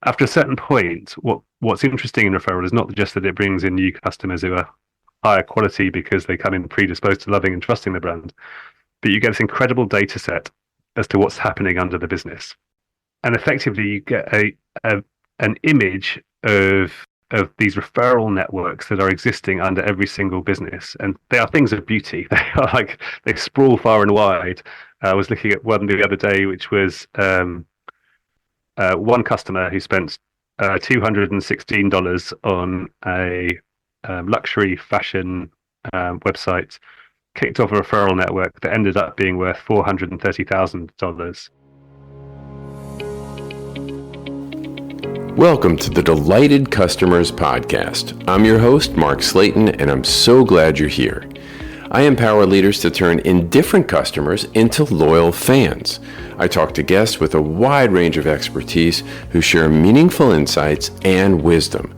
after a certain point, what's interesting in referral is not just that it brings in new customers who are higher quality because they come in predisposed to loving and trusting the brand, but you get this incredible data set as to what's happening under the business. And effectively, you get an image of these referral networks that are existing under every single business, and they are things of beauty. They are like they sprawl far and wide. I was looking at one the other day, which was one customer who spent $216 on a luxury fashion website, kicked off a referral network that ended up being worth $430,000. Welcome to the Delighted Customers Podcast. I'm your host, Mark Slayton, and I'm so glad you're here. I empower leaders to turn indifferent customers into loyal fans. I talk to guests with a wide range of expertise who share meaningful insights and wisdom.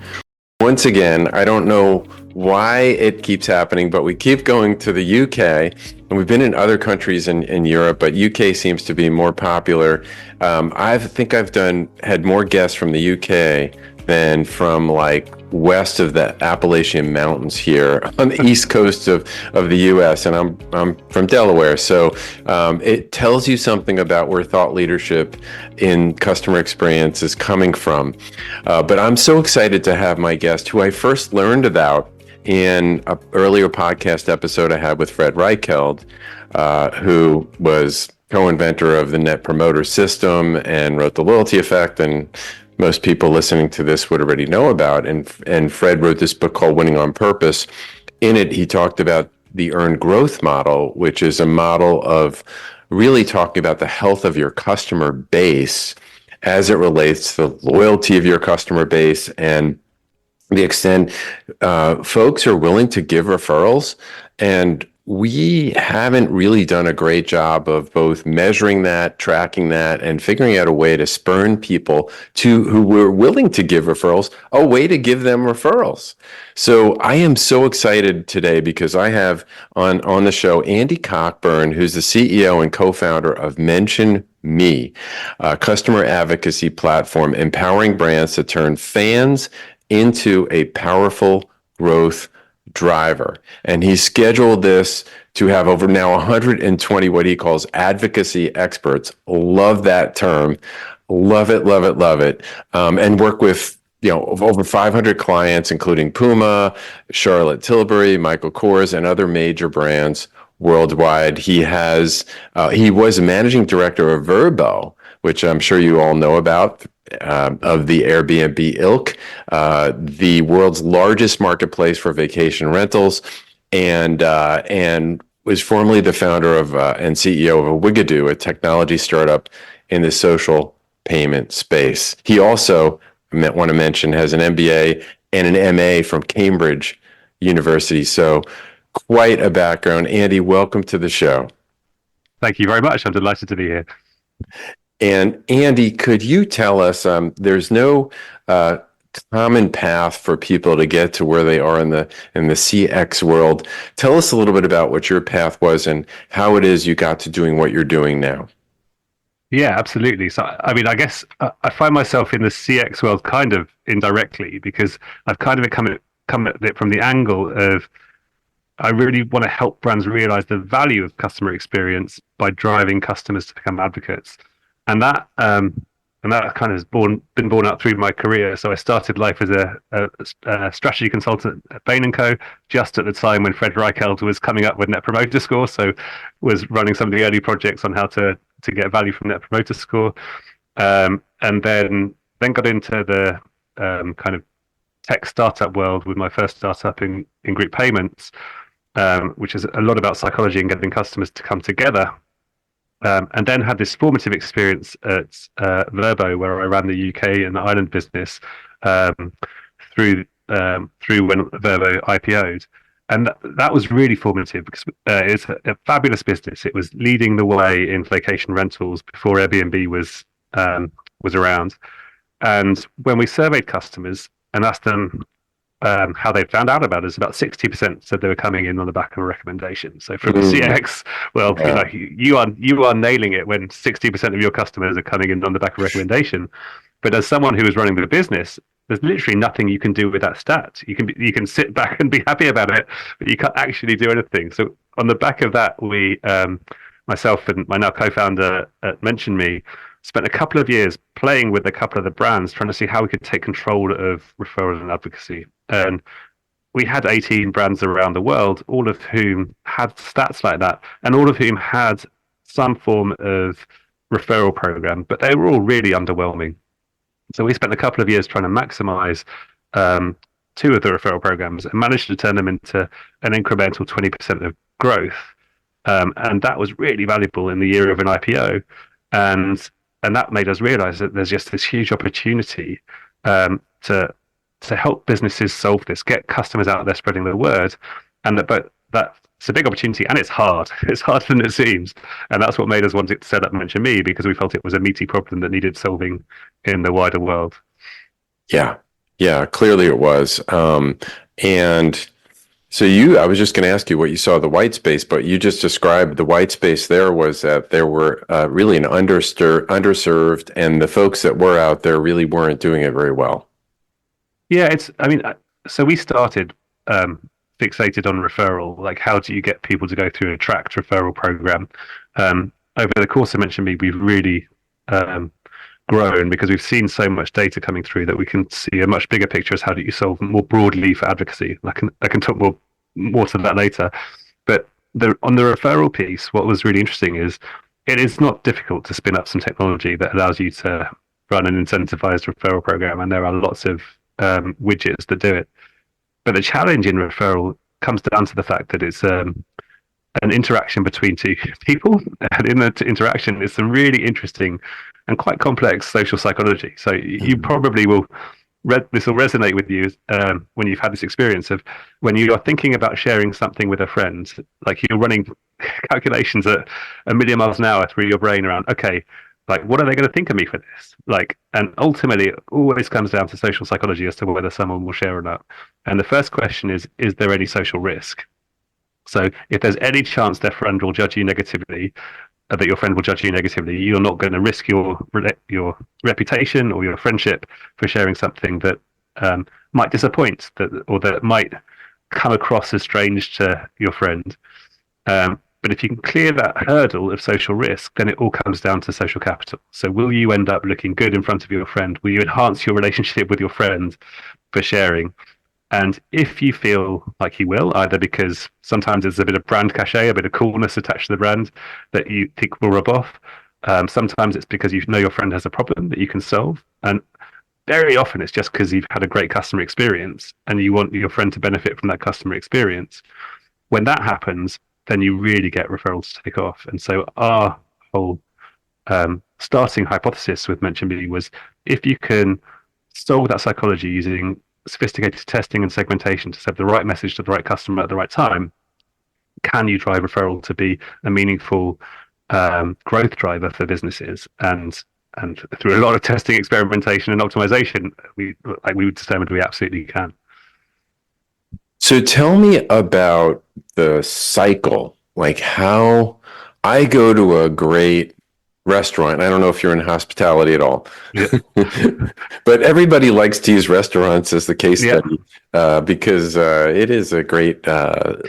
Once again, I don't know why it keeps happening, but we keep going to the UK, and we've been in other countries in Europe, but UK seems to be more popular. I think I've had more guests from the UK than from like west of the Appalachian Mountains here on the east coast of the US, and I'm from Delaware, so it tells you something about where thought leadership in customer experience is coming from. But I'm so excited to have my guest, who I first learned about in an earlier podcast episode I had with Fred Reichheld, who was co-inventor of the Net Promoter System and wrote The Loyalty Effect, and most people listening to this would already know about. And Fred wrote this book called Winning on Purpose. In it, he talked about the earned growth model, which is a model of really talking about the health of your customer base as it relates to the loyalty of your customer base and the extent folks are willing to give referrals. And we haven't really done a great job of both measuring that, tracking that, and figuring out a way to spurn people who were willing to give referrals, a way to give them referrals. So I am so excited today because I have on the show Andy Cockburn, who's the CEO and co-founder of Mention Me, a customer advocacy platform empowering brands to turn fans into a powerful growth driver. And he scheduled this to have over now 120 what he calls advocacy experts. Love that term. Love it, love it, love it. And work with over 500 clients, including Puma, Charlotte Tilbury, Michael Kors, and other major brands worldwide. He was managing director of Vrbo, which I'm sure you all know about, of the Airbnb ilk, the world's largest marketplace for vacation rentals, and was formerly the founder of and CEO of Wigadoo, a technology startup in the social payment space. He also, I want to mention, has an MBA and an MA from Cambridge University. So quite a background. Andy, welcome to the show. Thank you very much. I'm delighted to be here. And Andy, could you tell us, there's no common path for people to get to where they are in the CX world. Tell us a little bit about what your path was and how it is you got to doing what you're doing now. Yeah, absolutely. So, I mean, I guess I find myself in the CX world kind of indirectly because I've kind of come at it from the angle of I really want to help brands realize the value of customer experience by driving customers to become advocates. And that kind of been born out through my career. So I started life as a strategy consultant at Bain & Co. just at the time when Fred Reichheld was coming up with Net Promoter Score. So was running some of the early projects on how to get value from Net Promoter Score, and then got into the kind of tech startup world with my first startup in group payments, which is a lot about psychology and getting customers to come together. And then had this formative experience at Vrbo, where I ran the UK and the Ireland business through when Vrbo IPO'd. And that was really formative because it's a fabulous business. It was leading the way in vacation rentals before Airbnb was around. And when we surveyed customers and asked them how they found out about us, about 60% said they were coming in on the back of a recommendation. So from the CX, well, you are nailing it when 60% of your customers are coming in on the back of a recommendation. But as someone who is running the business, there's literally nothing you can do with that stat. You can sit back and be happy about it, but you can't actually do anything. So on the back of that, we myself and my now co-founder at Mention Me spent a couple of years playing with a couple of the brands, trying to see how we could take control of referral and advocacy. And we had 18 brands around the world, all of whom had stats like that, and all of whom had some form of referral program, but they were all really underwhelming. So we spent a couple of years trying to maximize two of the referral programs and managed to turn them into an incremental 20% of growth. And that was really valuable in the year of an IPO. And that made us realize that there's just this huge opportunity to help businesses solve this, get customers out there spreading the word, and that's a big opportunity, and it's hard. It's harder than it seems, and that's what made us want to set up Mention Me, because we felt it was a meaty problem that needed solving in the wider world. Yeah, clearly it was. And so I was just going to ask you what you saw the white space, but you just described the white space. There was that there were really an underserved, and the folks that were out there really weren't doing it very well. Yeah, so we started fixated on referral, like how do you get people to go through a tracked referral program. Over the course of Mention Me, we've really grown because we've seen so much data coming through that we can see a much bigger picture as how do you solve more broadly for advocacy. I can talk more to that later. But on the referral piece, what was really interesting is it is not difficult to spin up some technology that allows you to run an incentivized referral program, and there are lots of widgets that do it. But the challenge in referral comes down to the fact that it's an interaction between two people, and in the interaction, it's some really interesting and quite complex social psychology. So you probably will this will resonate with you when you've had this experience of when you are thinking about sharing something with a friend, like you're running calculations at 1,000,000 miles an hour through your brain around, okay, like what are they going to think of me for this? Like, and ultimately it always comes down to social psychology as to whether someone will share or not. And the first question is there any social risk? So if there's any chance their friend will judge you negatively, that your friend will judge you negatively, you're not going to risk your reputation or your friendship for sharing something that might disappoint, or that might come across as strange to your friend. But if you can clear that hurdle of social risk, then it all comes down to social capital. So will you end up looking good in front of your friend? Will you enhance your relationship with your friend for sharing? And if you feel like you will, either because sometimes there's a bit of brand cachet, a bit of coolness attached to the brand that you think will rub off. Sometimes it's because you know your friend has a problem that you can solve. And very often it's just because you've had a great customer experience and you want your friend to benefit from that customer experience. When that happens, then you really get referrals to take off. And so our whole starting hypothesis with Mention Me was, if you can solve that psychology using sophisticated testing and segmentation to send the right message to the right customer at the right time, can you drive referral to be a meaningful growth driver for businesses? And through a lot of testing, experimentation, and optimization, we determined we absolutely can. So tell me about the cycle, like how I go to a great restaurant. I don't know if you're in hospitality at all, yeah. But everybody likes to use restaurants as the case study because it is a great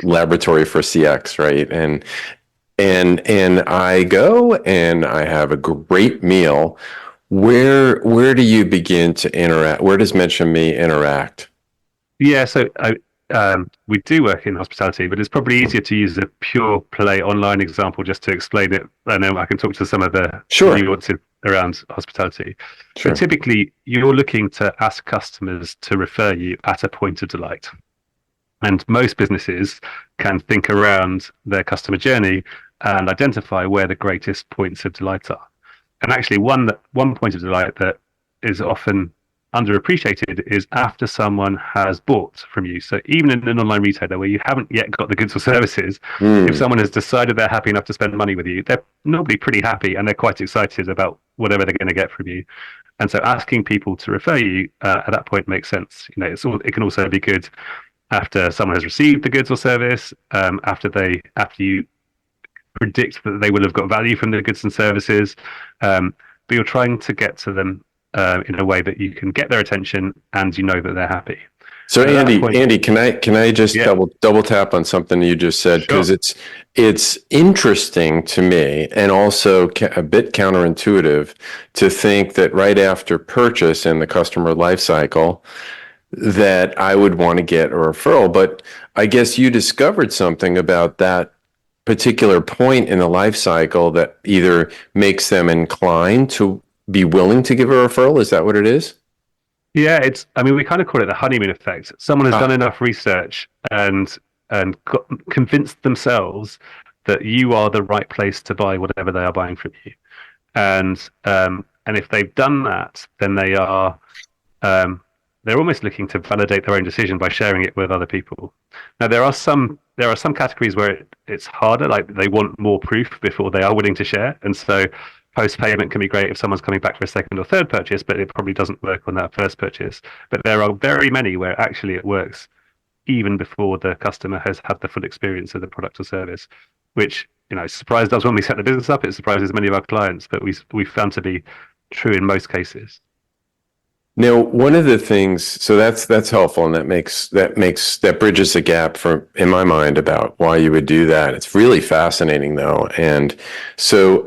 laboratory for CX, right? And I go and I have a great meal. Where do you begin to interact? Where does Mention Me interact? Yeah, so we do work in hospitality, but it's probably easier to use a pure play online example just to explain it, and then I can talk to some of the nuances around hospitality. Sure. So typically, you're looking to ask customers to refer you at a point of delight. And most businesses can think around their customer journey and identify where the greatest points of delight are. And actually, one point of delight that is often underappreciated is after someone has bought from you. So even in an online retailer where you haven't yet got the goods or services, if someone has decided they're happy enough to spend money with you, they're normally pretty happy and they're quite excited about whatever they're going to get from you. And so asking people to refer you at that point makes sense. You know, it can also be good after someone has received the goods or service, after you predict that they will have got value from the goods and services, but you're trying to get to them in a way that you can get their attention and you know that they're happy. So And at that point, Andy, can I just yeah, double tap on something you just said, sure. because it's interesting to me and also a bit counterintuitive to think that right after purchase in the customer life cycle that I would want to get a referral. But I guess you discovered something about that particular point in the life cycle that either makes them inclined to be willing to give a referral. Is that what it is? Yeah, I mean, we kind of call it the honeymoon effect. Someone has done Ah, enough research and convinced themselves that you are the right place to buy whatever they are buying from you. And if they've done that, then um, they're almost looking to validate their own decision by sharing it with other people. Now there are some categories where it's harder, like they want more proof before they are willing to share, and so post payment can be great if someone's coming back for a second or third purchase, but it probably doesn't work on that first purchase. But there are very many where actually it works even before the customer has had the full experience of the product or service, which surprised us when we set the business up. It surprises many of our clients, but we found to be true in most cases. now one of the things, so that's helpful, and that bridges the gap for in my mind about why you would do that. It's really fascinating though, and so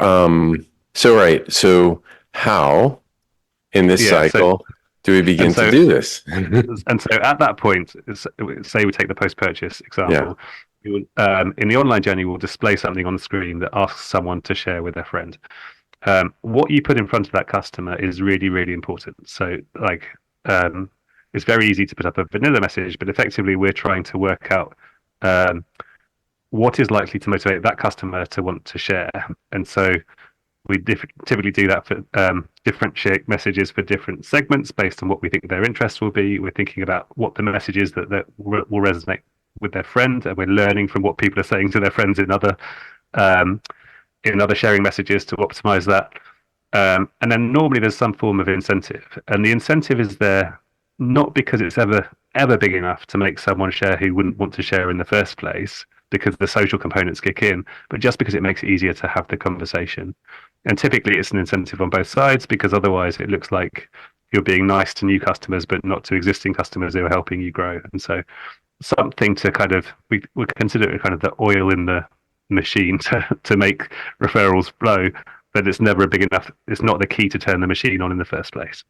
how in this Yeah. cycle do we begin And to so do this? and so at that point, say we take the post-purchase Yeah. example, in the online journey, we'll display something on the screen that asks someone to share with their friend. What you put in front of that customer is really, really important. So, it's very easy to put up a vanilla message, but effectively, we're trying to work out um, what is likely to motivate that customer to want to share. And so, we typically do that for differentiate messages for different segments based on what we think their interest will be. We're thinking about what the message is that will resonate with their friend, and we're learning from what people are saying to their friends um, in other sharing messages to optimize that. And then normally there's some form of incentive, and the incentive is there not because it's ever big enough to make someone share who wouldn't want to share in the first place, because the social components kick in, but just because it makes it easier to have the conversation. And typically it's an incentive on both sides, because otherwise it looks like you're being nice to new customers but not to existing customers who are helping you grow. And so something to kind of we consider it kind of the oil in the machine to make referrals flow, but it's never big enough. It's not the key to turn the machine on in the first place.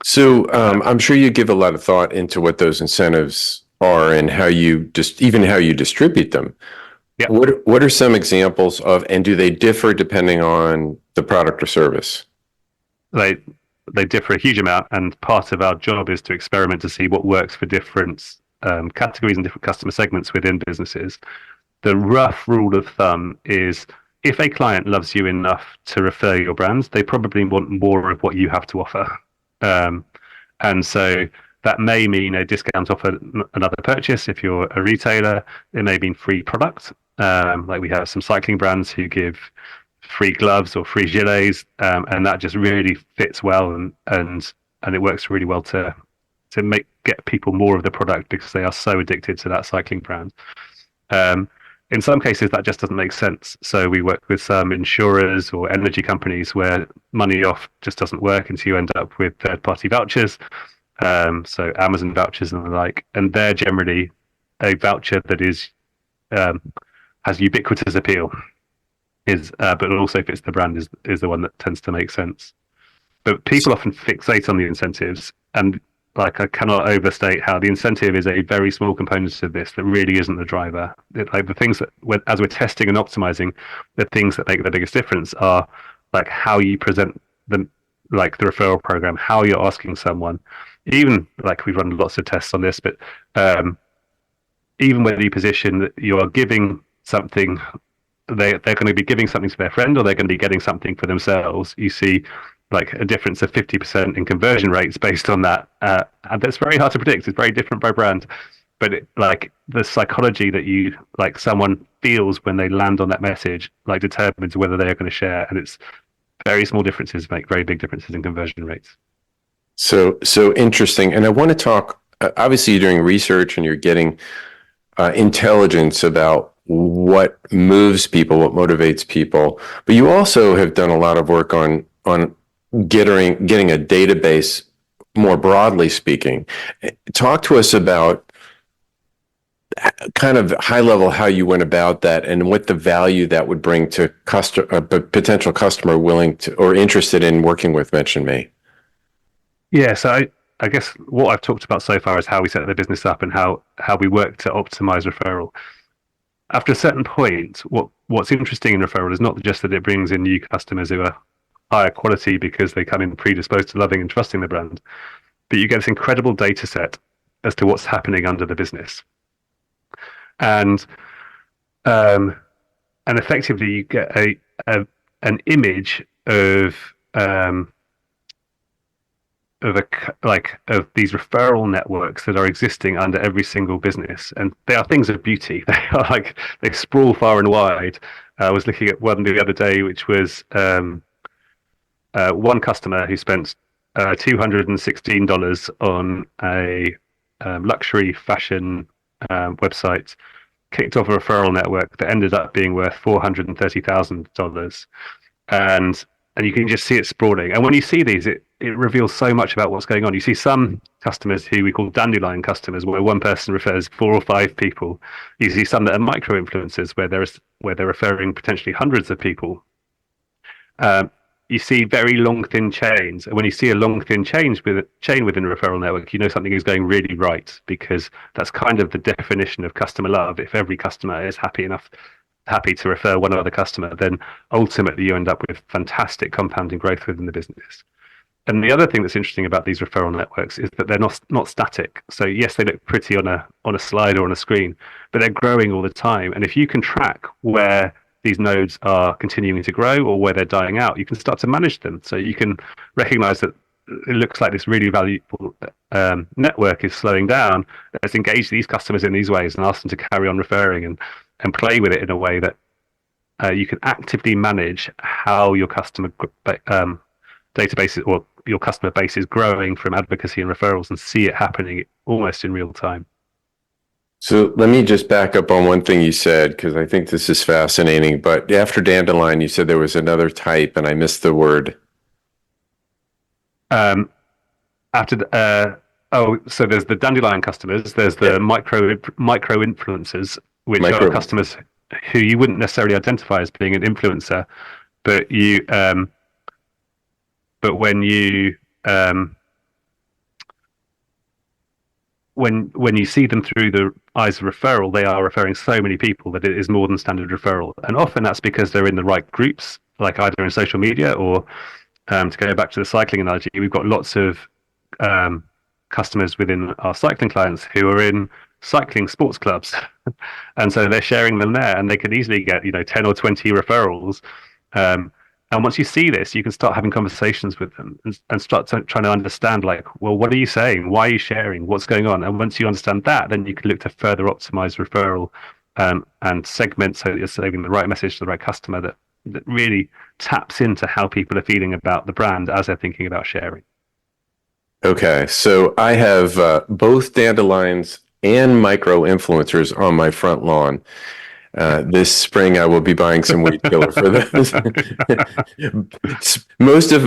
So I'm sure you give a lot of thought into what those incentives are and how you even how you distribute them. Yeah, What are some examples of, and do they differ depending on the product or service? they they differ a huge amount, and part of our job is to experiment to see what works for different categories and different customer segments within businesses. The rough rule of thumb is if a client loves you enough to refer your brands, they probably want more of what you have to offer. Um, and so that may mean a discount off another purchase if you're a retailer. It may mean free product. Like we have some cycling brands who give free gloves or free gilets, and that just really fits well, and it works really well to get people more of the product because they are so addicted to that cycling brand. In some cases, that just doesn't make sense. So we work with some insurers or energy companies where money off just doesn't work, and so you end up with third-party vouchers, so Amazon vouchers and the like. And they're generally a voucher that has ubiquitous appeal, but also fits the brand is the one that tends to make sense. But people often fixate on the incentives, and like I cannot overstate how the incentive is a very small component of this that really isn't the driver. Like the things that, as we're testing and optimizing, the things that make the biggest difference are like how you present the referral program, how you're asking someone. Even like we've run lots of tests on this, but even whether you position that you are giving something, they're going to be giving something to their friend, or they're going to be getting something for themselves. You see like a difference of 50% in conversion rates based on that. And that's very hard to predict. It's very different by brand. But like the psychology that someone feels when they land on that message, determines whether they are going to share. And it's very small differences make very big differences in conversion rates. So interesting. And I want to talk, obviously you're doing research and you're getting intelligence about what moves people, what motivates people, but you also have done a lot of work on getting a database more broadly speaking. Talk to us about kind of high level how you went about that and what the value that would bring to a potential customer willing to or interested in working with Mention Me. Yeah, so I guess what I've talked about so far is how we set the business up and how we work to optimize referral. After a certain point, what's interesting in referral is not just that it brings in new customers who are higher quality because they come in predisposed to loving and trusting the brand, but you get this incredible data set as to what's happening under the business. And effectively you get an image of these referral networks that are existing under every single business, and they are things of beauty. They are they sprawl far and wide. I was looking at one the other day, which was one customer who spent $216 on a luxury fashion website, kicked off a referral network that ended up being worth $430,000, and you can just see it sprawling. And when you see these, it reveals so much about what's going on. You see some customers who we call dandelion customers, where one person refers 4 or 5 people. You see some that are micro influencers, where they're referring potentially hundreds of people. You see very long, thin chains. And when you see a long, thin chain within a referral network, you know something is going really right, because that's kind of the definition of customer love. If every customer is happy to refer one other customer, then ultimately you end up with fantastic compounding growth within the business. And the other thing that's interesting about these referral networks is that they're not static. So yes, they look pretty on a slide or on a screen, but they're growing all the time. And if you can track where these nodes are continuing to grow or where they're dying out, you can start to manage them. So you can recognize that it looks like this really valuable network is slowing down. Let's engage these customers in these ways and ask them to carry on referring and play with it in a way that you can actively manage how your customer database or your customer base is growing from advocacy and referrals, and see it happening almost in real time. So let me just back up on one thing you said, because I think this is fascinating. But after dandelion, you said there was another type, and I missed the word. So there's the dandelion customers. There's the micro influencers, which are customers who you wouldn't necessarily identify as being an influencer, but when you when you see them through the eyes of referral, they are referring so many people that it is more than standard referral. And often that's because they're in the right groups, like either in social media or, to go back to the cycling analogy, we've got lots of customers within our cycling clients who are in cycling sports clubs. And so they're sharing them there, and they can easily get 10 or 20 referrals. And once you see this, you can start having conversations with them and start trying to understand, well, what are you saying? Why are you sharing? What's going on? And once you understand that, then you can look to further optimize referral and segment so that you're saving the right message to the right customer that really taps into how people are feeling about the brand as they're thinking about sharing. Okay, so I have both dandelions and micro influencers on my front lawn. This spring, I will be buying some weed killer for those.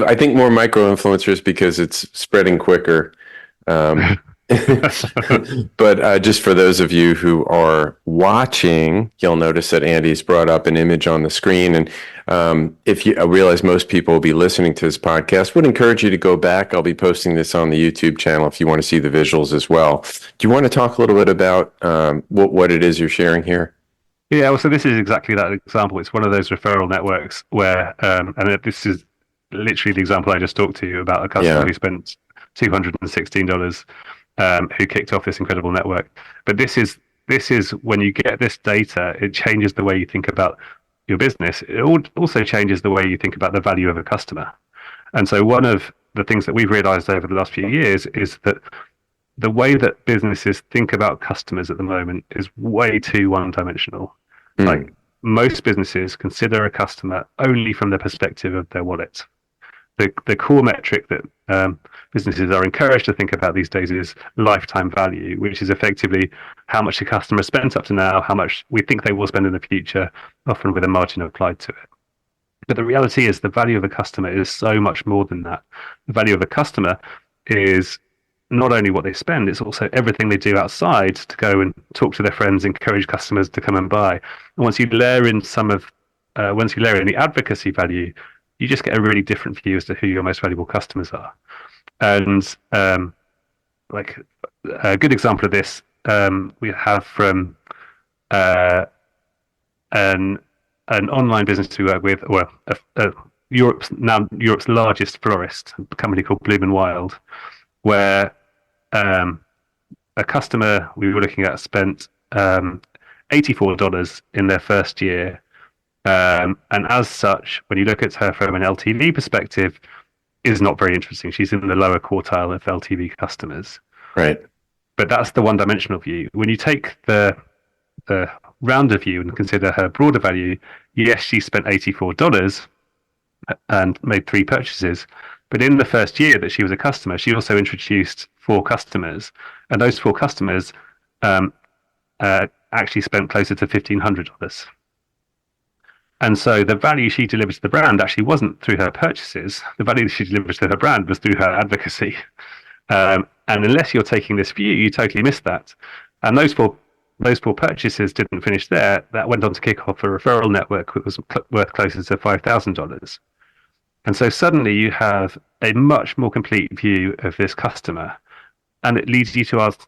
I think more micro influencers because it's spreading quicker. But just for those of you who are watching, you'll notice that Andy's brought up an image on the screen. And I realize most people will be listening to this podcast, would encourage you to go back. I'll be posting this on the YouTube channel if you want to see the visuals as well. Do you want to talk a little bit about what it is you're sharing here? Yeah, well, so this is exactly that example. It's one of those referral networks where, and this is literally the example I just talked to you about, a customer who spent $216, who kicked off this incredible network. But this is when you get this data, it changes the way you think about your business. It also changes the way you think about the value of a customer. And so one of the things that we've realized over the last few years is that the way that businesses think about customers at the moment is way too one-dimensional. Like, most businesses consider a customer only from the perspective of their wallet. The core metric that businesses are encouraged to think about these days is lifetime value, which is effectively how much the customer spent up to now, how much we think they will spend in the future, often with a margin applied to it. But the reality is the value of a customer is so much more than that. The value of a customer is not only what they spend, it's also everything they do outside to go and talk to their friends, encourage customers to come and buy. And once you layer in once you layer in the advocacy value, you just get a really different view as to who your most valuable customers are. And like a good example of this, we have from an online business we work with, or Europe's largest florist, a company called Bloom and Wild, where a customer we were looking at spent $84 in their first year. And as such, when you look at her from an LTV perspective, is not very interesting. She's in the lower quartile of LTV customers. Right. But that's the one-dimensional view. When you take the rounder view and consider her broader value, yes, she spent $84 and made 3 purchases. But in the first year that she was a customer, she also introduced 4 customers. And those 4 customers actually spent closer to $1,500. And so the value she delivered to the brand actually wasn't through her purchases. The value she delivered to her brand was through her advocacy. And unless you're taking this view, you totally miss that. And those four purchases didn't finish there. That went on to kick off a referral network that was worth closer to $5,000. And so suddenly you have a much more complete view of this customer. And it leads you to ask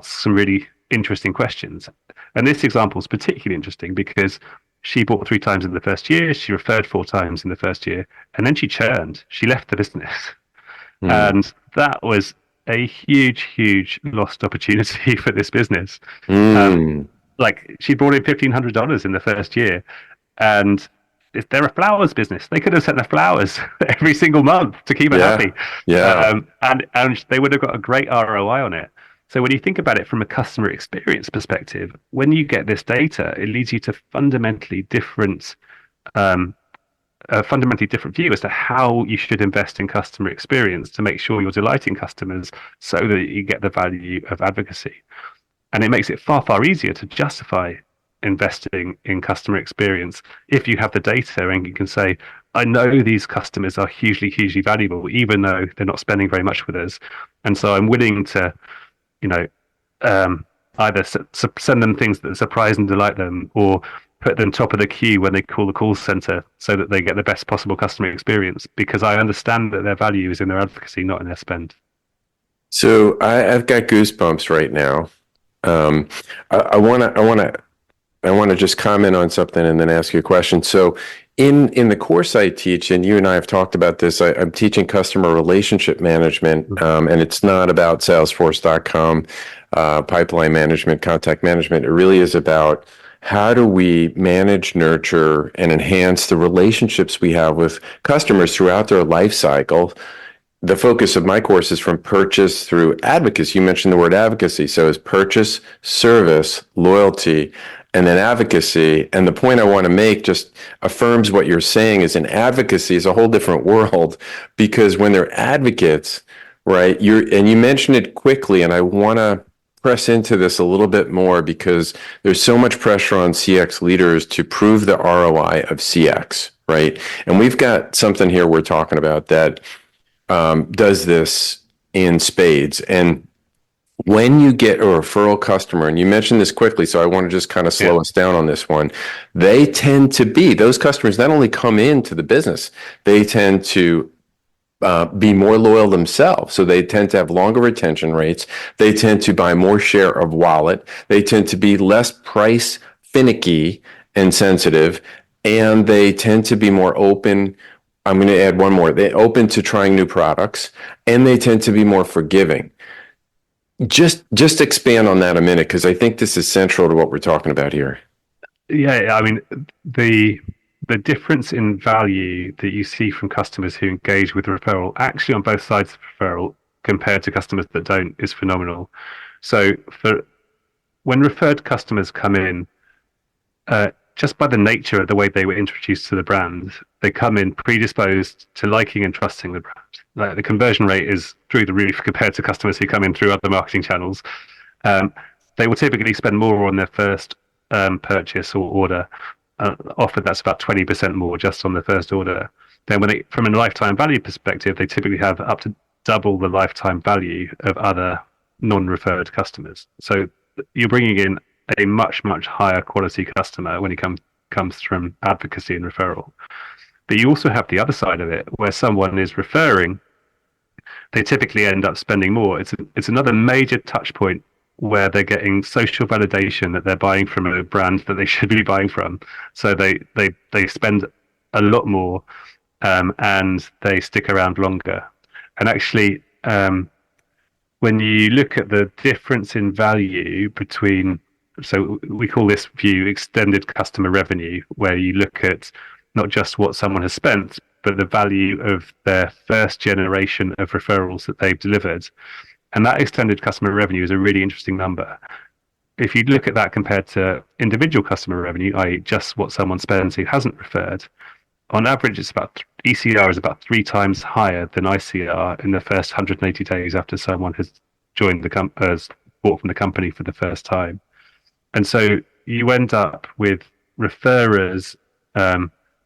some really interesting questions. And this example is particularly interesting because she bought 3 times in the first year, she referred 4 times in the first year, and then she churned. She left the business. And that was a huge lost opportunity for this business. Like she brought in $1,500 in the first year, and they're a flowers business. They could have sent her flowers every single month to keep her happy. And they would have got a great ROI on it. So when you think about it from a customer experience perspective, when you get this data, it leads you to a fundamentally different view as to how you should invest in customer experience to make sure you're delighting customers so that you get the value of advocacy. And it makes it far easier to justify investing in customer experience if you have the data and you can say, I know these customers are hugely valuable, even though they're not spending very much with us. And so I'm willing to, either send them things that surprise and delight them, or put them top of the queue when they call the call center so that they get the best possible customer experience, because I understand that their value is in their advocacy, not in their spend. So I've got goosebumps right now. I want to just comment on something and then ask you a question. So in the course I teach, and you and I have talked about this, I'm teaching customer relationship management, and it's not about Salesforce.com, pipeline management, contact management. It really is about how do we manage, nurture, and enhance the relationships we have with customers throughout their life cycle. The focus of my course is from purchase through advocacy. You mentioned the word advocacy. So it's purchase, service, loyalty, and then advocacy. And the point I want to make just affirms what you're saying is in advocacy is a whole different world, because when they're advocates, right, you mentioned it quickly, and I want to press into this a little bit more because there's so much pressure on CX leaders to prove the ROI of CX, right? And we've got something here we're talking about that does this in spades. And when you get a referral customer, and you mentioned this quickly, so I want to just kind of slow us down on this one. They tend to be, those customers not only come into the business, they tend to be more loyal themselves. So they tend to have longer retention rates. They tend to buy more share of wallet. They tend to be less price finicky and sensitive, and they tend to be more open. I'm going to add one more. They're open to trying new products, and they tend to be more forgiving. Just expand on that a minute, because I think this is central to what we're talking about here. Yeah, I mean, the difference in value that you see from customers who engage with referral, actually on both sides of referral, compared to customers that don't, is phenomenal. So when referred customers come in, just by the nature of the way they were introduced to the brand, they come in predisposed to liking and trusting the brand. Like the conversion rate is through the roof compared to customers who come in through other marketing channels. They will typically spend more on their first purchase or order. often that's about 20% more just on the first order. Then from a lifetime value perspective, they typically have up to double the lifetime value of other non-referred customers. So you're bringing in a much, much higher quality customer when it comes from advocacy and referral. But you also have the other side of it, where someone is referring, they typically end up spending more. It's another major touch point where they're getting social validation that they're buying from a brand that they should be buying from. So they spend a lot more, and they stick around longer. And actually, when you look at the difference in value between, so we call this view extended customer revenue, where you look at not just what someone has spent, but the value of their first generation of referrals that they've delivered. And that extended customer revenue is a really interesting number. If you look at that compared to individual customer revenue, i.e. just what someone spends who hasn't referred, on average, ECR is about 3 times higher than ICR in the first 180 days after someone has joined has bought from the company for the first time. And so you end up with referrers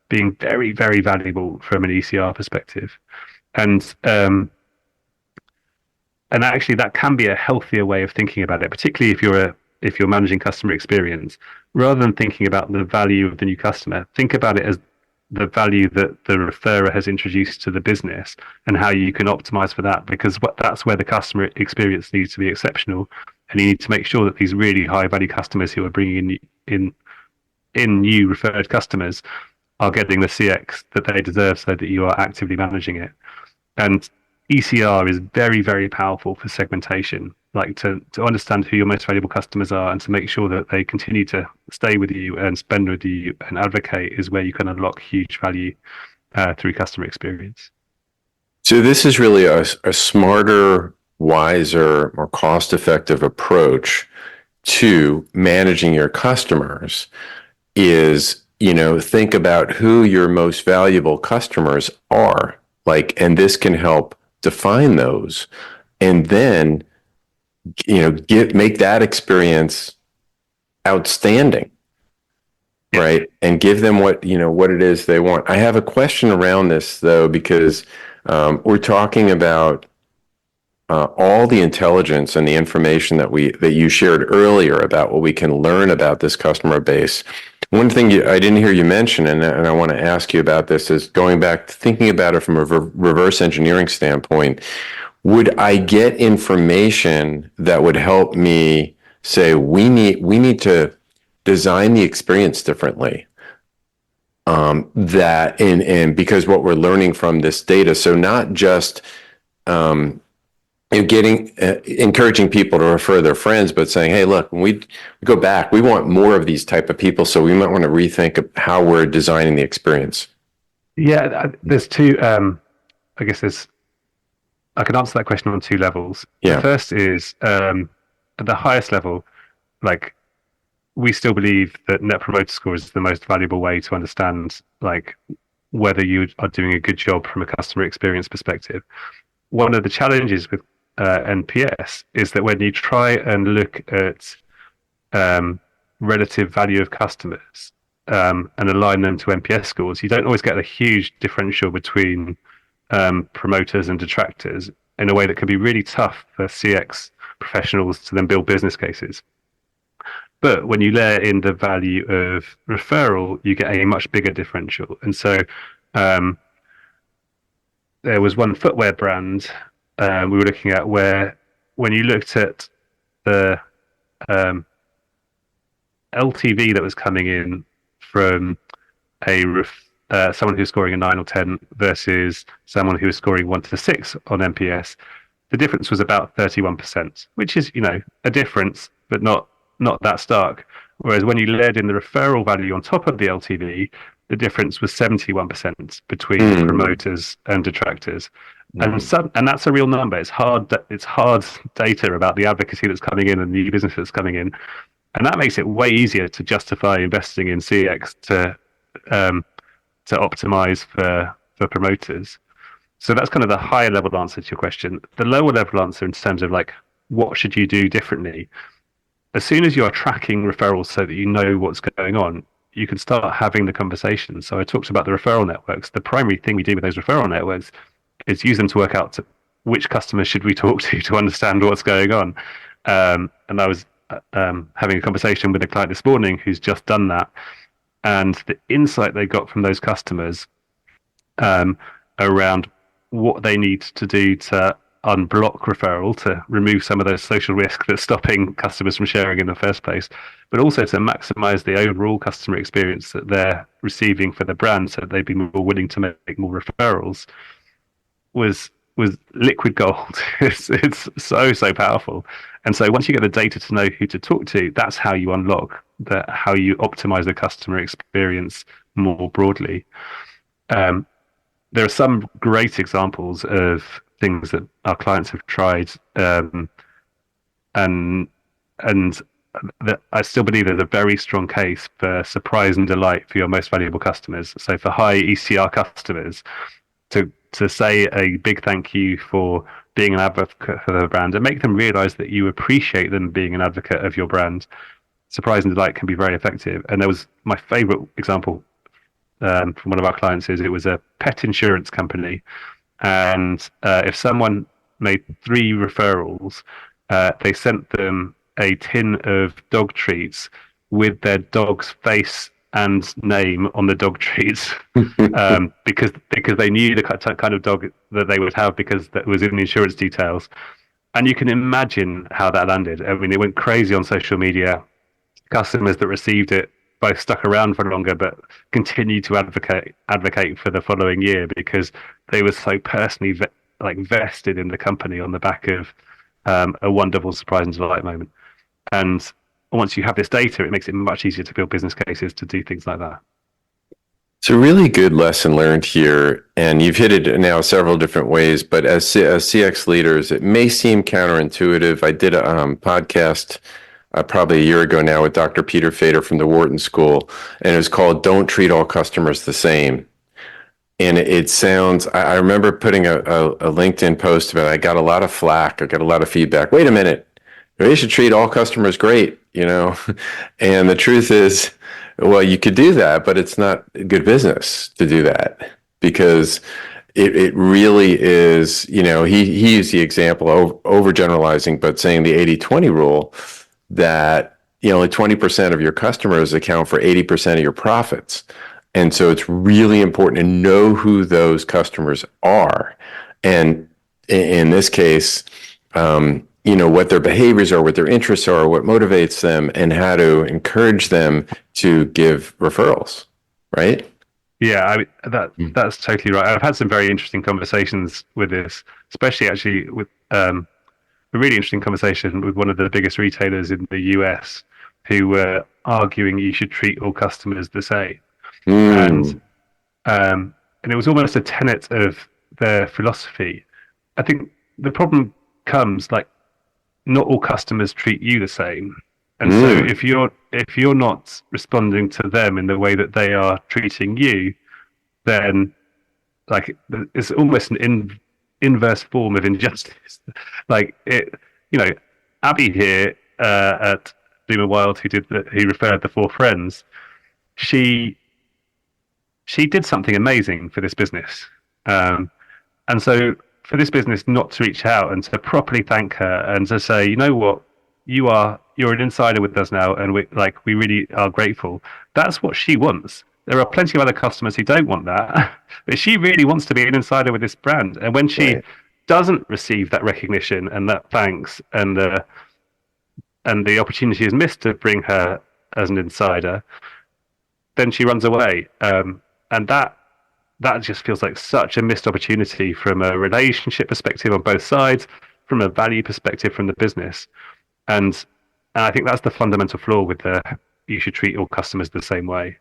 being very, very valuable from an ECR perspective. And actually that can be a healthier way of thinking about it, particularly if you're managing customer experience. Rather than thinking about the value of the new customer, think about it as the value that the referrer has introduced to the business and how you can optimize for that, because that's where the customer experience needs to be exceptional. And you need to make sure that these really high value customers who are bringing in new referred customers are getting the CX that they deserve, so that you are actively managing it. And ECR is very, very powerful for segmentation, like to understand who your most valuable customers are and to make sure that they continue to stay with you and spend with you and advocate, is where you can unlock huge value through customer experience. So this is really a smarter, wiser, more cost-effective approach to managing your customers is, think about who your most valuable customers are, and this can help define those, and then make that experience outstanding, right? And give them what it is they want. I have a question around this though, because we're talking about all the intelligence and the information that you shared earlier about what we can learn about this customer base. One thing I didn't hear you mention, and I want to ask you about this, is going back to thinking about it from a reverse engineering standpoint. Would I get information that would help me say we need to design the experience differently? Because what we're learning from this data, so not just encouraging people to refer their friends, but saying, hey, look, when we go back, we want more of these type of people, so we might want to rethink how we're designing the experience. Yeah, there's two, I can answer that question on 2 levels. Yeah. The first is, at the highest level, we still believe that Net Promoter Score is the most valuable way to understand, whether you are doing a good job from a customer experience perspective. One of the challenges with NPS is that when you try and look at relative value of customers and align them to NPS scores, you don't always get a huge differential between promoters and detractors, in a way that can be really tough for CX professionals to then build business cases. But when you layer in the value of referral, you get a much bigger differential. And so there was one footwear brand we were looking at where, when you looked at the LTV that was coming in from someone who's scoring a 9 or 10 versus someone who was scoring 1 to 6 on NPS, the difference was about 31%, which is, a difference, but not that stark. Whereas when you layered in the referral value on top of the LTV, the difference was 71% between promoters and detractors. And that's a real number. It's hard data about the advocacy that's coming in and the new business that's coming in. And that makes it way easier to justify investing in CX to optimize for promoters. So that's kind of the higher level answer to your question. The lower level answer in terms of what should you do differently? As soon as you are tracking referrals so that you know what's going on, you can start having the conversation. So I talked about the referral networks. The primary thing we do with those referral networks is use them to work out which customers should we talk to understand what's going on. And I was having a conversation with a client this morning who's just done that, and the insight they got from those customers around what they need to do to unblock referral, to remove some of those social risk that's stopping customers from sharing in the first place, but also to maximize the overall customer experience that they're receiving for the brand so that they'd be more willing to make more referrals, was liquid gold. It's so powerful. And so once you get the data to know who to talk to, that's how you unlock how you optimize the customer experience more broadly. There are some great examples of things that our clients have tried, and that I still believe there's a very strong case for surprise and delight for your most valuable customers. So for high ECR customers, to say a big thank you for being an advocate for the brand and make them realize that you appreciate them being an advocate of your brand. Surprise and delight can be very effective. And there was my favorite example from one of our clients is it was a pet insurance company. And if someone made 3 referrals, they sent them a tin of dog treats with their dog's face and name on the dog treats, because they knew the kind of dog that they would have because that was in the insurance details. And you can imagine how that landed. I mean, it went crazy on social media. Customers that received it both stuck around for longer, but continued to advocate for the following year because they were so personally vested in the company on the back of a wonderful surprise and delight moment. And once you have this data, it makes it much easier to build business cases to do things like that. It's a really good lesson learned here, and you've hit it now several different ways, but as CX leaders, it may seem counterintuitive. I did a podcast probably a year ago now with Dr. Peter Fader from the Wharton School, and it was called Don't Treat All Customers the Same. And it sounds, I remember putting a LinkedIn post about it. I got a lot of flack. I got a lot of feedback. Wait a minute. You should treat all customers great, And the truth is, well, you could do that, but it's not good business to do that because it really is, he used the example of overgeneralizing, but saying the 80-20 rule that, only 20% of your customers account for 80% of your profits. And so it's really important to know who those customers are. And in this case, what their behaviors are, what their interests are, what motivates them, and how to encourage them to give referrals, right? Yeah, I mean, that's totally right. I've had some very interesting conversations with this, especially actually with a really interesting conversation with one of the biggest retailers in the US who were arguing you should treat all customers the same. And it was almost a tenet of their philosophy. I think the problem comes not all customers treat you the same, and so if you're not responding to them in the way that they are treating you, then it's almost an inverse form of injustice. Abby here at Bloom and Wild, who referred the 4 friends, she did something amazing for this business, and so for this business not to reach out and to properly thank her and to say, you know what, you're an insider with us now, and we really are grateful. That's what she wants. There are plenty of other customers who don't want that, but she really wants to be an insider with this brand. And when she doesn't receive that recognition and that thanks and the opportunity is missed to bring her as an insider, then she runs away. And that just feels like such a missed opportunity from a relationship perspective on both sides, from a value perspective from the business. And I think that's the fundamental flaw with you should treat all customers the same way.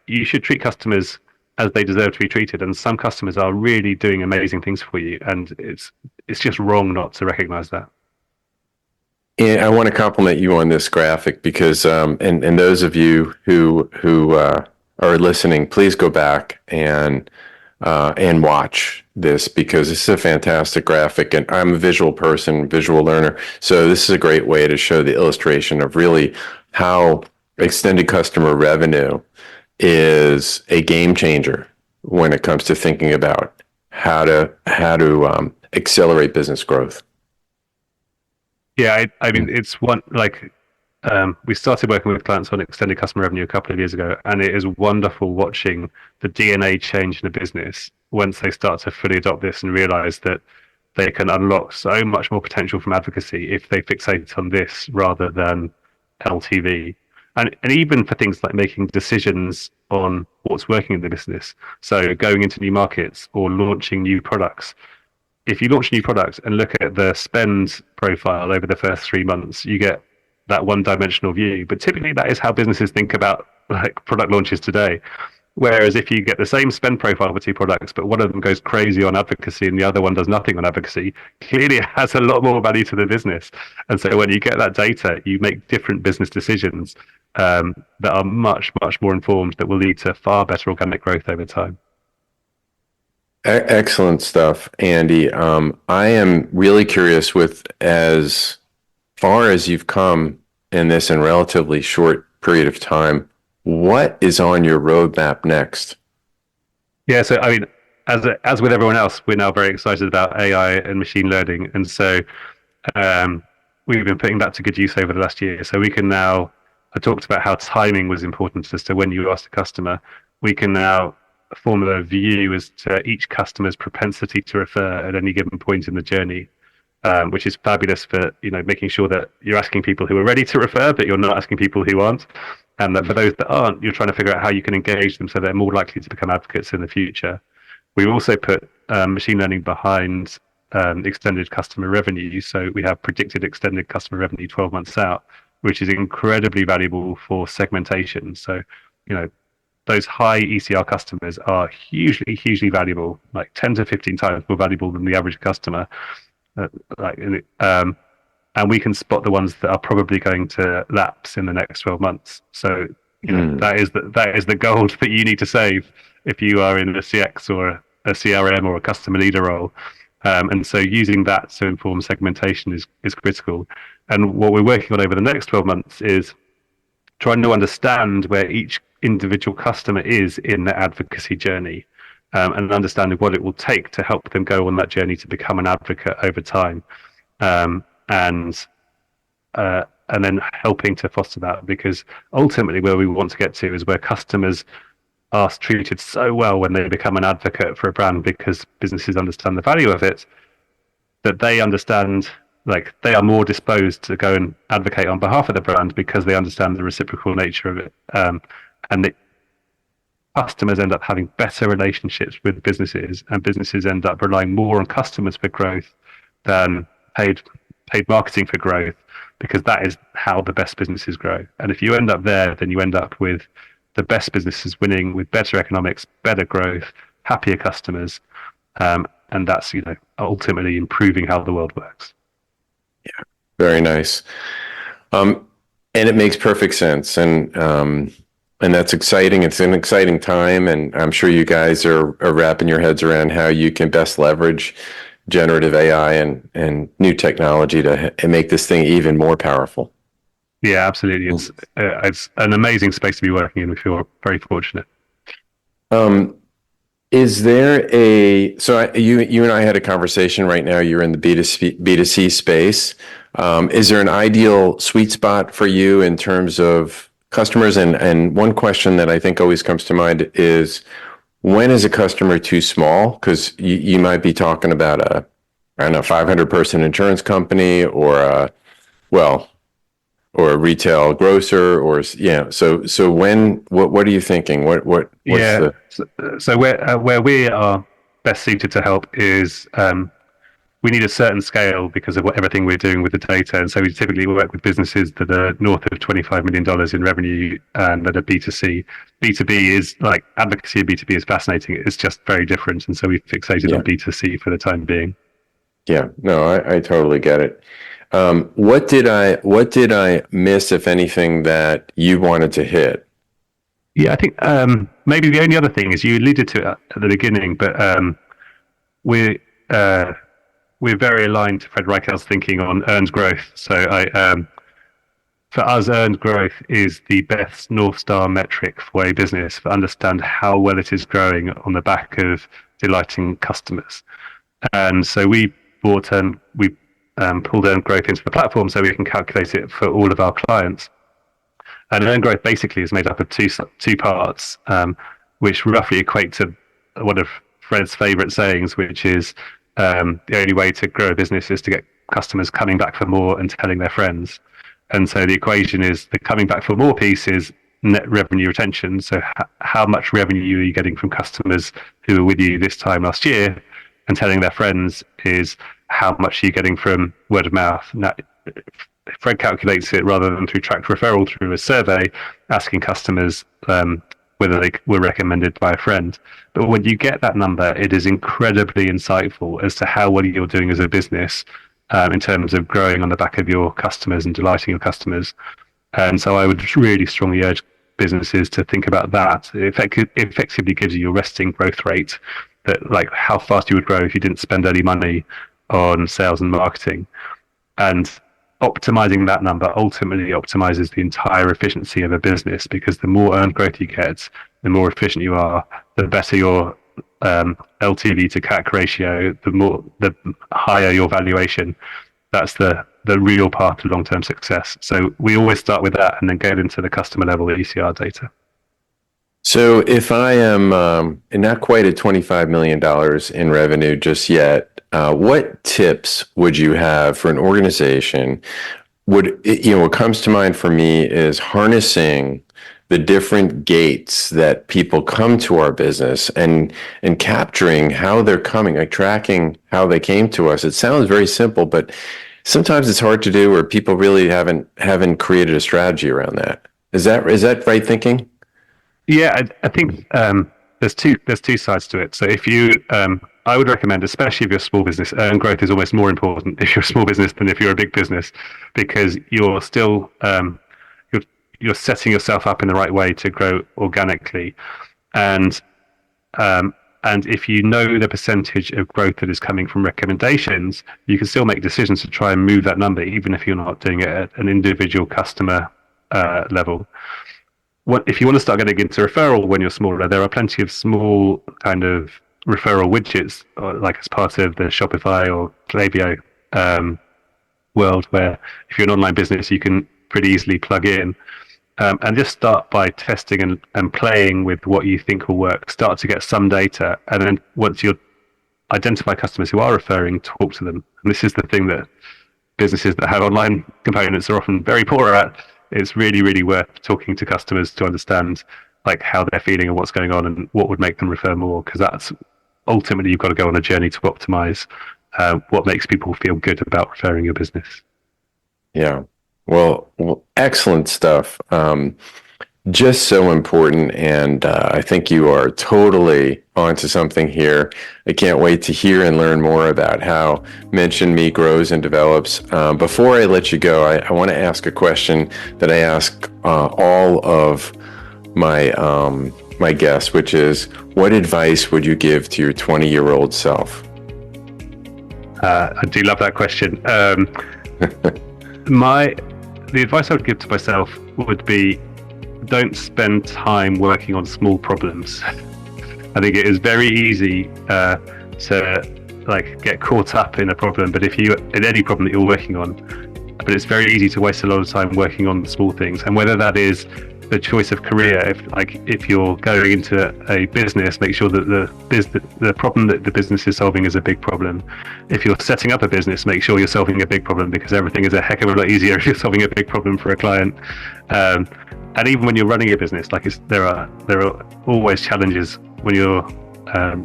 You should treat customers as they deserve to be treated. And some customers are really doing amazing things for you. And it's just wrong not to recognize that. And I want to compliment you on this graphic because, and those of you who are listening, please go back and watch this because this is a fantastic graphic. And I'm a visual person, visual learner. So this is a great way to show the illustration of really how extended customer revenue is a game changer when it comes to thinking about how to accelerate business growth. Yeah, I mean, Mm. it's one like we started working with clients on extended customer revenue a couple of years ago, and it is wonderful watching the DNA change in the business once they start to fully adopt this and realize that they can unlock so much more potential from advocacy if they fixate on this rather than LTV. And even for things like making decisions on what's working in the business. So going into new markets or launching new products, if you launch a new product and look at the spend profile over the first 3 months, you get that one-dimensional view. But typically, that is how businesses think about like product launches today. Whereas if you get the same spend profile for two products, but one of them goes crazy on advocacy and the other one does nothing on advocacy, clearly it has a lot more value to the business. And so when you get that data, you make different business decisions that are much, much more informed that will lead to far better organic growth over time. Excellent stuff, Andy. I am really curious with as far as you've come in this in relatively short period of time, what is on your roadmap next? Yeah, so I mean, as with everyone else, we're now very excited about AI and machine learning, and so um, we've been putting that to good use over the last year. So we can now, I talked about how timing was important as to when you ask the customer. We can now form a view as to each customer's propensity to refer at any given point in the journey, which is fabulous for making sure that you're asking people who are ready to refer, but you're not asking people who aren't. And that for those that aren't, you're trying to figure out how you can engage them so they're more likely to become advocates in the future. We've also put machine learning behind extended customer revenue. So we have predicted extended customer revenue 12 months out, which is incredibly valuable for segmentation. So, those high ECR customers are hugely, hugely valuable, like 10 to 15 times more valuable than the average customer. Uh, like, and we can spot the ones that are probably going to lapse in the next 12 months. So, that is the gold that you need to save if you are in a CX or a CRM or a customer leader role. And so using that to inform segmentation is critical. And what we're working on over the next 12 months is trying to understand where each individual customer is in their advocacy journey, and understanding what it will take to help them go on that journey to become an advocate over time. Um, and and then helping to foster that, because ultimately where we want to get to is where customers are treated so well when they become an advocate for a brand, because businesses understand the value of it, that they understand, like, they are more disposed to go and advocate on behalf of the brand because they understand the reciprocal nature of it. And the customers end up having better relationships with businesses, and businesses end up relying more on customers for growth than paid marketing for growth, because that is how the best businesses grow. And if you end up there, then you end up with the best businesses winning with better economics, better growth, happier customers, and that's ultimately improving how the world works. Very nice. And it makes perfect sense. And that's exciting. It's an exciting time. And I'm sure you guys are wrapping your heads around how you can best leverage generative AI and new technology to make this thing even more powerful. Yeah, absolutely. It's an amazing space to be working in. We feel very fortunate. Is there you and I had a conversation right now, you're in the B2C space. Is there an ideal sweet spot for you in terms of customers? And one question that I think always comes to mind is, when is a customer too small? Because you might be talking about a 500-person insurance company or a retail grocer, or So what are you thinking? What's Yeah. So where we are best suited to help is we need a certain scale because of everything we're doing with the data. And so we typically work with businesses that are north of $25 million in revenue and that are B2C. B2B is like advocacy, and B2B is fascinating. It's just very different. And so we've fixated on B2C for the time being. Yeah, no, I totally get it. What did I miss, if anything, that you wanted to hit? Yeah, I think maybe the only other thing is you alluded to it at the beginning, but we're we're very aligned to Fred Reichheld's thinking on earned growth. So for us, earned growth is the best North Star metric for a business to understand how well it is growing on the back of delighting customers. And so we pulled earned growth into the platform so we can calculate it for all of our clients. And earned growth basically is made up of two parts, which roughly equate to one of Fred's favorite sayings, which is the only way to grow a business is to get customers coming back for more and telling their friends. And so the equation is the coming back for more piece is net revenue retention. So how much revenue are you getting from customers who were with you this time last year? And telling their friends is how much are you getting from word of mouth. Now, Fred calculates it rather than through tracked referral through a survey, asking customers whether they were recommended by a friend. But when you get that number, it is incredibly insightful as to how well you're doing as a business in terms of growing on the back of your customers and delighting your customers. And so I would really strongly urge businesses to think about that. It effectively gives you your resting growth rate, that like how fast you would grow if you didn't spend any money on sales and marketing. And optimizing that number ultimately optimizes the entire efficiency of a business, because the more earned growth you get, the more efficient you are, the better your LTV to CAC ratio, the higher your valuation. That's the real path to long-term success. So we always start with that and then get into the customer level ECR data. So if I am not quite at $25 million in revenue just yet, what tips would you have for an organization? What comes to mind for me is harnessing the different gates that people come to our business and capturing how they're coming, like tracking how they came to us. It sounds very simple, but sometimes it's hard to do, or people really haven't created a strategy around that. Is that right thinking? Yeah, I think there's two sides to it. So if you, I would recommend, especially if you're a small business, earned growth is almost more important if you're a small business than if you're a big business, because you're still you're setting yourself up in the right way to grow organically, and if you know the percentage of growth that is coming from recommendations, you can still make decisions to try and move that number, even if you're not doing it at an individual customer level. If you want to start getting into referral when you're smaller, there are plenty of small kind of referral widgets, like as part of the Shopify or Klaviyo world, where if you're an online business, you can pretty easily plug in and just start by testing and playing with what you think will work. Start to get some data, and then once you identify customers who are referring, talk to them. And this is the thing that businesses that have online components are often very poor at. It's really, really worth talking to customers to understand like how they're feeling and what's going on and what would make them refer more, because that's ultimately you've got to go on a journey to optimize what makes people feel good about referring your business. Yeah. Well, excellent stuff. Just so important, and I think you are totally onto something here. I can't wait to hear and learn more about how Mention Me grows and develops. Before I let you go, I want to ask a question that I ask all of my guests, which is, what advice would you give to your 20-year-old self? I do love that question. The advice I would give to myself would be, don't spend time working on small problems. I think it is very easy to like get caught up in a problem, but in any problem that you're working on, but it's very easy to waste a lot of time working on the small things. And whether that is the choice of career, if you're going into a business, make sure that the problem that the business is solving is a big problem. If you're setting up a business, make sure you're solving a big problem, because everything is a heck of a lot easier if you're solving a big problem for a client. And even when you're running a business, there are always challenges when you're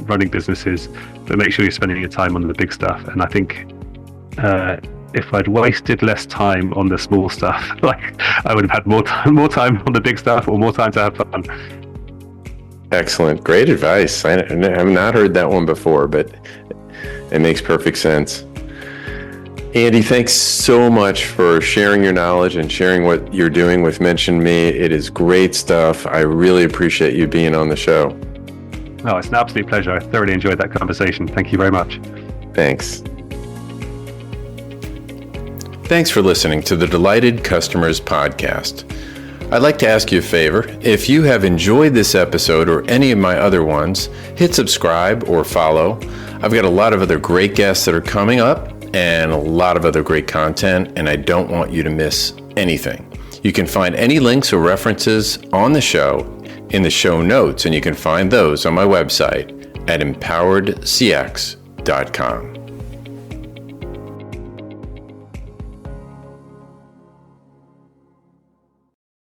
running businesses, but make sure you're spending your time on the big stuff. And I think if I'd wasted less time on the small stuff, like I would have had more time on the big stuff, or more time to have fun. Excellent. Great advice. I have not heard that one before, but it makes perfect sense. Andy, thanks so much for sharing your knowledge and sharing what you're doing with Mention Me. It is great stuff. I really appreciate you being on the show. No, it's an absolute pleasure. I thoroughly enjoyed that conversation. Thank you very much. Thanks. Thanks for listening to the Delighted Customers Podcast. I'd like to ask you a favor. If you have enjoyed this episode or any of my other ones, hit subscribe or follow. I've got a lot of other great guests that are coming up and a lot of other great content, and I don't want you to miss anything. You can find any links or references on the show in the show notes, and you can find those on my website at empoweredcx.com.